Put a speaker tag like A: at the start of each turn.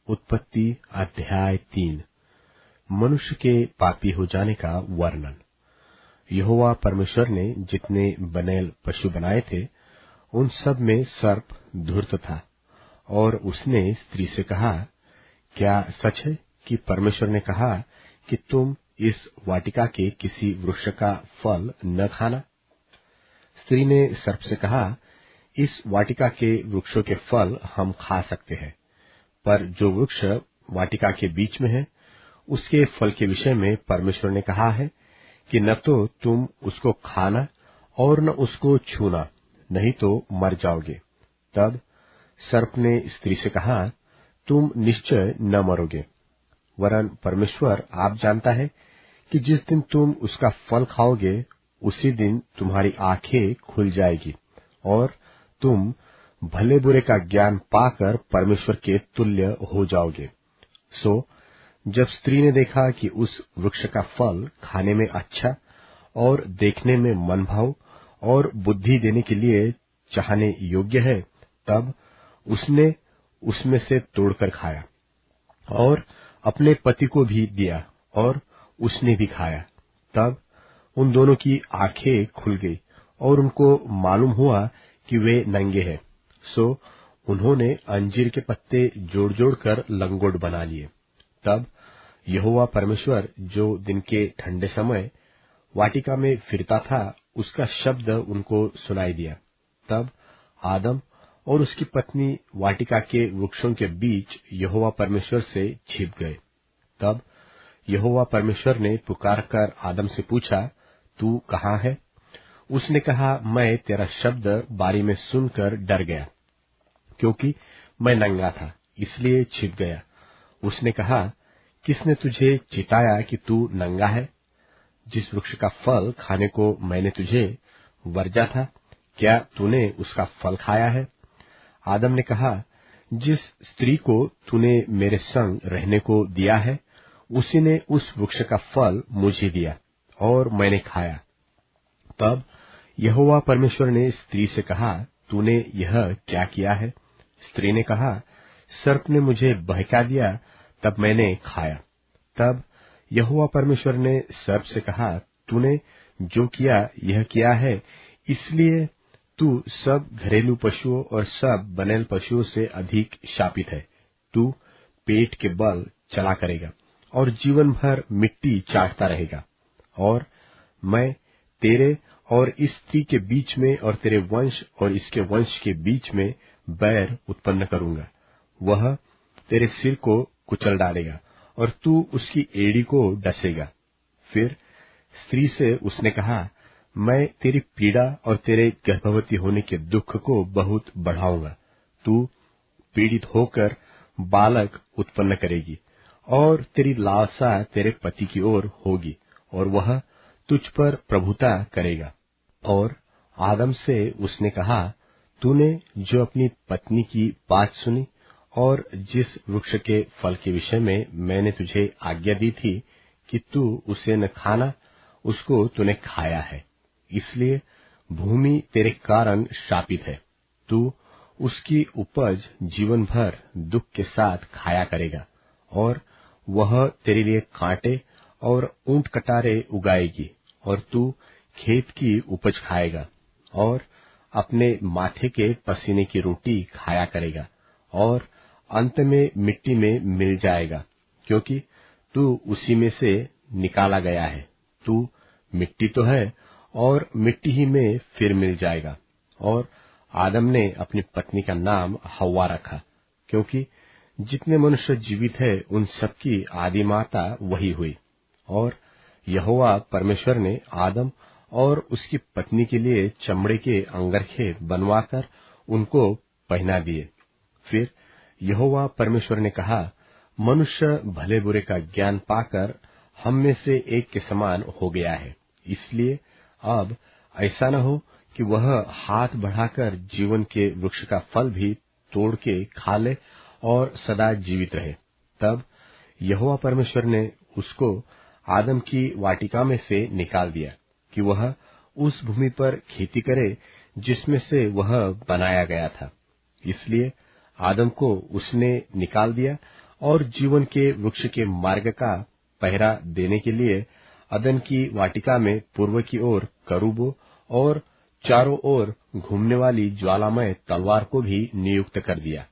A: उत्पत्ति अध्याय 3। मनुष्य के पापी हो जाने का वर्णन। यहोवा परमेश्वर ने जितने बनेल पशु बनाए थे, उन सब में सर्प धूर्त था। और उसने स्त्री से कहा, क्या सच है कि परमेश्वर ने कहा कि तुम इस वाटिका के किसी वृक्ष का फल न खाना? स्त्री ने सर्प से कहा, इस वाटिका के वृक्षों के फल हम खा सकते हैं, पर जो वृक्ष वाटिका के बीच में है, उसके फल के विषय में परमेश्वर ने कहा है कि न तो तुम उसको खाना और न उसको छूना, नहीं तो मर जाओगे। तब सर्प ने स्त्री से कहा, तुम निश्चय न मरोगे, वरन परमेश्वर आप जानता है कि जिस दिन तुम उसका फल खाओगे, उसी दिन तुम्हारी आंखें खुल जाएगी और तुम भले बुरे का ज्ञान पाकर परमेश्वर के तुल्य हो जाओगे। सो जब स्त्री ने देखा कि उस वृक्ष का फल खाने में अच्छा और देखने में मनभाव और बुद्धि देने के लिए चाहने योग्य है, तब उसने उसमें से तोड़कर खाया और अपने पति को भी दिया और उसने भी खाया। तब उन दोनों की आंखें खुल गई और उनको मालूम हुआ कि वे नंगे हैं। सो उन्होंने अंजीर के पत्ते जोड़ जोड़कर लंगोट बना लिए। तब यहोवा परमेश्वर, जो दिन के ठंडे समय वाटिका में फिरता था, उसका शब्द उनको सुनाई दिया। तब आदम और उसकी पत्नी वाटिका के वृक्षों के बीच यहोवा परमेश्वर से छिप गए। तब यहोवा परमेश्वर ने पुकारकर आदम से पूछा, तू कहाँ है? उसने कहा, मैं तेरा शब्द बारी में सुनकर डर गया, क्योंकि मैं नंगा था, इसलिए छिप गया। उसने कहा, किसने तुझे चिताया कि तू नंगा है? जिस वृक्ष का फल खाने को मैंने तुझे वर्जा था, क्या तूने उसका फल खाया है? आदम ने कहा, जिस स्त्री को तूने मेरे संग रहने को दिया है, उसी ने उस वृक्ष का फल मुझे दिया और मैंने खाया। तब यहोवा परमेश्वर ने स्त्री से कहा, तूने यह क्या किया है? स्त्री ने कहा, सर्प ने मुझे बहका दिया, तब मैंने खाया। तब यहोवा परमेश्वर ने सर्प से कहा, तूने जो किया यह किया है, इसलिए तू सब घरेलू पशुओं और सब बनेल पशुओं से अधिक शापित है। तू पेट के बल चला करेगा और जीवन भर मिट्टी चाटता रहेगा। और मैं तेरे और इस स्त्री के बीच में और तेरे वंश और इसके वंश के बीच में बैर उत्पन्न करूंगा। वह तेरे सिर को कुचल डालेगा और तू उसकी एड़ी को डसेगा। फिर स्त्री से उसने कहा, मैं तेरी पीड़ा और तेरे गर्भवती होने के दुख को बहुत बढ़ाऊंगा। तू पीड़ित होकर बालक उत्पन्न करेगी और तेरी लालसा तेरे पति की ओर होगी और वह तुझ पर प्रभुता करेगा। और आदम से उसने कहा, तूने जो अपनी पत्नी की बात सुनी और जिस वृक्ष के फल के विषय में मैंने तुझे आज्ञा दी थी कि तू उसे न खाना, उसको तूने खाया है, इसलिए भूमि तेरे कारण शापित है। तू उसकी उपज जीवन भर दुख के साथ खाया करेगा और वह तेरे लिए कांटे और ऊंट कटारे उगाएगी और तू खेत की उपज खाएगा और अपने माथे के पसीने की रोटी खाया करेगा और अंत में मिट्टी में मिल जाएगा, क्योंकि तू उसी में से निकाला गया है। तू मिट्टी तो है और मिट्टी ही में फिर मिल जाएगा। और आदम ने अपनी पत्नी का नाम हव्वा रखा, क्योंकि जितने मनुष्य जीवित है उन सबकी आदि माता वही हुई। और यहोवा परमेश्वर ने आदम और उसकी पत्नी के लिए चमड़े के अंगरखे बनवाकर उनको पहना दिए। फिर यहोवा परमेश्वर ने कहा, मनुष्य भले बुरे का ज्ञान पाकर हम में से एक के समान हो गया है, इसलिए अब ऐसा न हो कि वह हाथ बढ़ाकर जीवन के वृक्ष का फल भी तोड़ के खा ले और सदा जीवित रहे। तब यहोवा परमेश्वर ने उसको आदम की वाटिका में से निकाल दिया कि वह उस भूमि पर खेती करे जिसमें से वह बनाया गया था। इसलिए आदम को उसने निकाल दिया और जीवन के वृक्ष के मार्ग का पहरा देने के लिए अदन की वाटिका में पूर्व की ओर करूबों और चारों ओर घूमने वाली ज्वालामय तलवार को भी नियुक्त कर दिया।